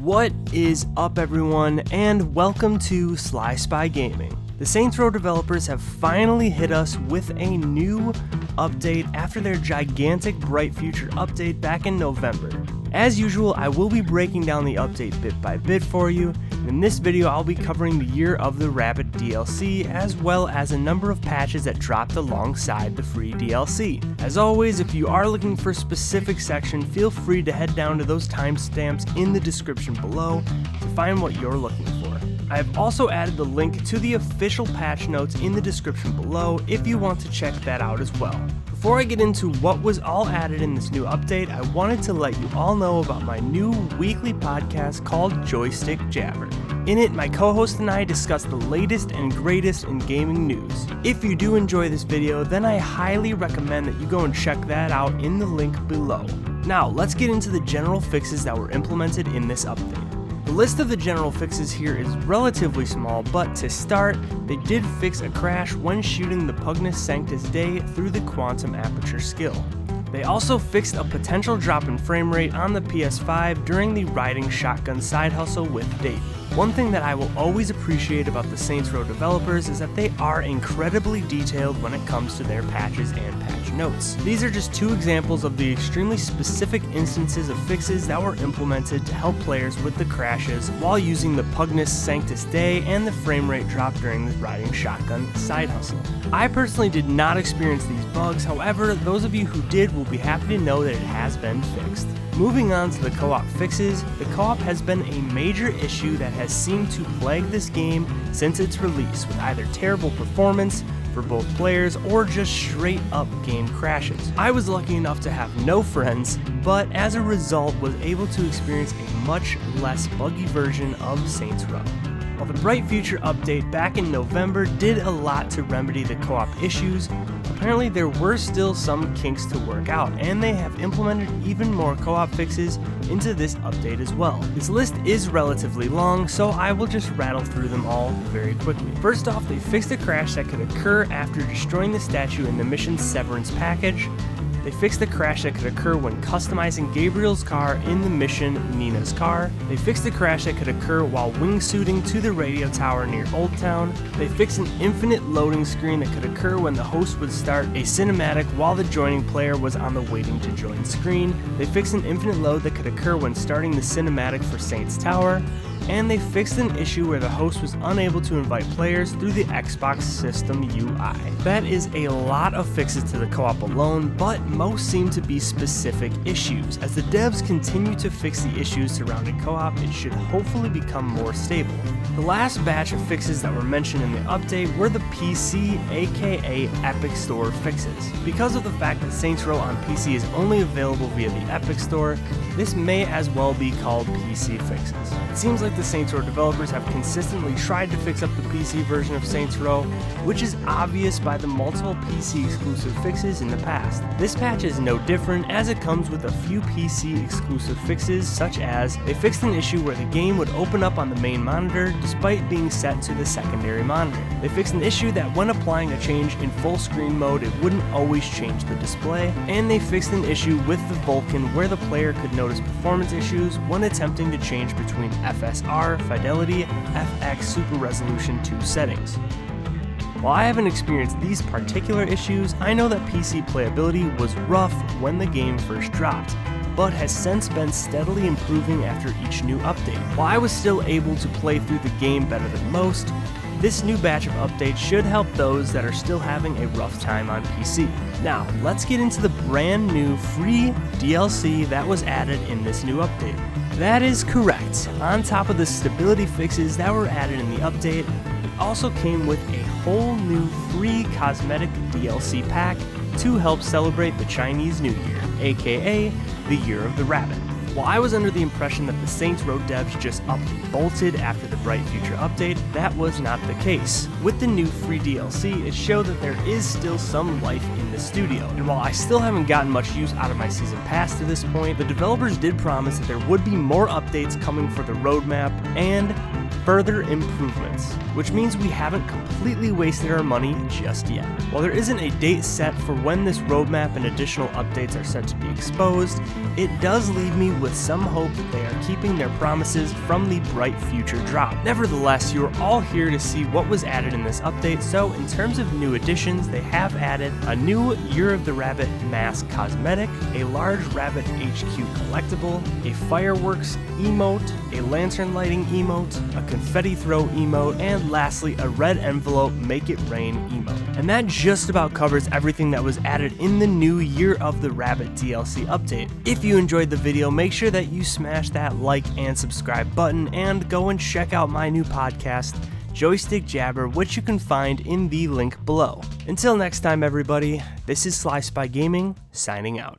What is up, everyone, and welcome to Sly Spy Gaming. The Saints Row developers have finally hit us with a new update after their gigantic Bright Future update back in November. As usual, I will be breaking down the update bit by bit for you. In this video, I'll be covering the Year of the Rabbit DLC, as well as a number of patches that dropped alongside the free DLC. As always, if you are looking for a specific section, feel free to head down to those timestamps in the description below to find what you're looking for. I have also added the link to the official patch notes in the description below if you want to check that out as well. Before I get into what was all added in this new update, I wanted to let you all know about my new weekly podcast called Joystick Jabber. In it, my co-host and I discuss the latest and greatest in gaming news. If you do enjoy this video, then I highly recommend that you go and check that out in the link below. Now, let's get into the general fixes that were implemented in this update. The list of the general fixes here is relatively small, but to start, they did fix a crash when shooting the Pugnus Sanctus Dei through the Quantum Aperture skill. They also fixed a potential drop in frame rate on the PS5 during the riding shotgun side hustle with Date. One thing that I will always appreciate about the Saints Row developers is that they are incredibly detailed when it comes to their patches and patch notes. These are just two examples of the extremely specific instances of fixes that were implemented to help players with the crashes while using the Pugnus Sanctus Dei and the frame rate drop during the riding shotgun side hustle. I personally did not experience these bugs, however, those of you who did will be happy to know that it has been fixed. Moving on to the co-op fixes, the co-op has been a major issue that has seemed to plague this game since its release, with either terrible performance for both players or just straight up game crashes. I was lucky enough to have no friends, but as a result was able to experience a much less buggy version of Saints Row. While the Bright Future update back in November did a lot to remedy the co-op issues, apparently there were still some kinks to work out, and they have implemented even more co-op fixes into this update as well. This list is relatively long, so I will just rattle through them all very quickly. First off, they fixed a crash that could occur after destroying the statue in the mission Severance package. They fixed the crash that could occur when customizing Gabriel's car in the mission Nina's car. They fixed the crash that could occur while wingsuiting to the radio tower near Old Town. They fixed an infinite loading screen that could occur when the host would start a cinematic while the joining player was on the waiting to join screen. They fixed an infinite load that could occur when starting the cinematic for Saints Tower. And they fixed an issue where the host was unable to invite players through the Xbox system UI. That is a lot of fixes to the co-op alone, but most seem to be specific issues. As the devs continue to fix the issues surrounding co-op, it should hopefully become more stable. The last batch of fixes that were mentioned in the update were the PC, aka Epic Store fixes. Because of the fact that Saints Row on PC is only available via the Epic Store, this may as well be called PC fixes. It seems like the Saints Row developers have consistently tried to fix up the PC version of Saints Row, which is obvious by the multiple PC exclusive fixes in the past. This patch is no different, as it comes with a few PC exclusive fixes, such as they fixed an issue where the game would open up on the main monitor despite being set to the secondary monitor. They fixed an issue that when applying a change in full screen mode, it wouldn't always change the display, and they fixed an issue with the Vulcan where the player could notice performance issues when attempting to change between FSR, Fidelity, FX Super Resolution 2 settings. While I haven't experienced these particular issues, I know that PC playability was rough when the game first dropped, but has since been steadily improving after each new update. While I was still able to play through the game better than most, this new batch of updates should help those that are still having a rough time on PC. Now, let's get into the brand new free DLC that was added in this new update. That is correct. On top of the stability fixes that were added in the update, it also came with a whole new free cosmetic DLC pack to help celebrate the Chinese New Year, aka the Year of the Rabbit. While I was under the impression that the Saints Row devs just up and bolted after the Bright Future update, that was not the case. With the new free DLC, it showed that there is still some life in the studio, and while I still haven't gotten much use out of my season pass to this point, the developers did promise that there would be more updates coming for the roadmap, and further improvements, which means we haven't completely wasted our money just yet. While there isn't a date set for when this roadmap and additional updates are set to be exposed, it does leave me with some hope that they are keeping their promises from the Bright Future drop. Nevertheless, you are all here to see what was added in this update, so in terms of new additions, they have added a new Year of the Rabbit mask cosmetic, a large Rabbit HQ collectible, a fireworks emote, a lantern lighting emote, a confetti throw emote, and lastly a red envelope make it rain emote. And that just about covers everything that was added in the new Year of the Rabbit DLC update. If you enjoyed the video, make sure that you smash that like and subscribe button and go and check out my new podcast, Joystick Jabber, which you can find in the link below. Until next time everybody, this is Sly Spy Gaming, signing out.